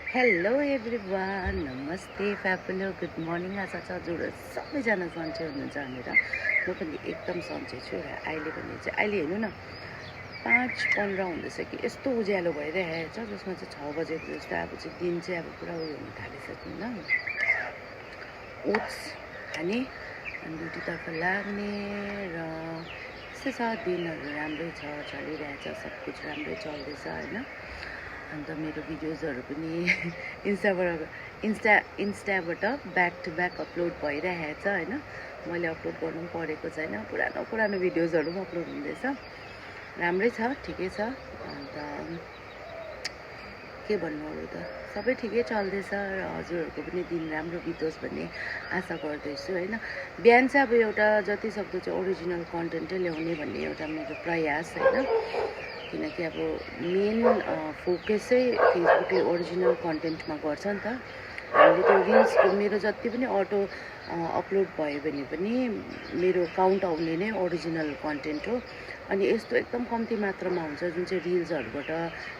Hello everyone, नमस्ते फ्यापुलो, good morning. आशा छ हजुर सबैजना सन्चै हुनुहुन्छ भनेर म पनि एकदम सन्चै छु। र अहिले भने चाहिँ अहिले हेर्नु न 5:15 हुँदैछ कि यस्तो उज्यालो भइरहेको छ, जसमा चाहिँ 6 बजेको जस्तो अब चाहिँ दिन चाहिँ अब पुरा उयो हुन थालिसक्यो होइन। ओट्स खाने अनि ड्युटीतर्फ लाग्ने र यस्तै छ। दिनहरू राम्रै छ, चलिरहेछ, सब कुछ राम्रै चल्दैछ होइन। अन्त मेरो भिडियोजहरू पनि इन्स्टाबाट ब्याक टु ब्याक अपलोड भइरहेछ होइन। मैले अपलोड गर्नु पनि परेको छैन, पुरानो भिडियोजहरू पनि अपलोड हुँदैछ। राम्रै छ, ठिकै छ। अन्त के भन्नु अरू त, सबै ठिकै चल्दैछ र हजुरहरूको पनि दिन राम्रो बितोस् भन्ने आशा गर्दैछु होइन। बिहान चाहिँ अब एउटा जतिसक्दो चाहिँ ओरिजिनल कन्टेन्टै ल्याउने भन्ने एउटा मेरो प्रयास होइन। किनकि अब मेन फोकसै फेसबुकले ओरिजिनल कन्टेन्टमा गर्छ नि त। हामीले त्यो रिल्सको मेरो जति पनि अटो अपलोड भयो भने पनि मेरो काउन्ट आउने नै ओरिजिनल कन्टेन्ट हो। अनि यस्तो एकदम कम्ती मात्रामा हुन्छ जुन चाहिँ रिल्सहरूबाट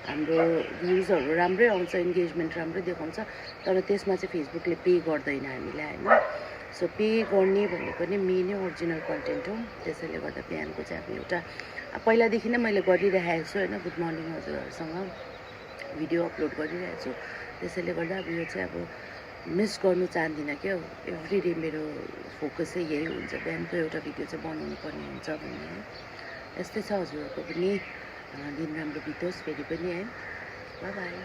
हाम्रो भ्युजहरू राम्रै आउँछ, इन्गेजमेन्ट राम्रै देखाउँछ, तर त्यसमा चाहिँ फेसबुकले पे गर्दैन हामीलाई होइन। सो पे गर्ने भन्ने पनि मेनै ओरिजिनल कन्टेन्ट हो। त्यसैले गर्दा बिहानको चाहिँ अब एउटा पहिलादेखि नै मैले गरिरहेको छु होइन। गुड मर्निङ हजुरहरूसँग भिडियो अपलोड गरिरहेको छु। त्यसैले गर्दा अब यो चाहिँ अब मिस गर्नु चाहदिनँ क्या। एभ्री डे मेरो फोकस चाहिँ यही हुन्छ, बिहानको एउटा भिडियो चाहिँ बनाउनु पर्ने हुन्छ भन्ने है। यस्तै छ। हजुरहरूको पनि दिन राम्रो बितोस् फेरि पनि है। By by.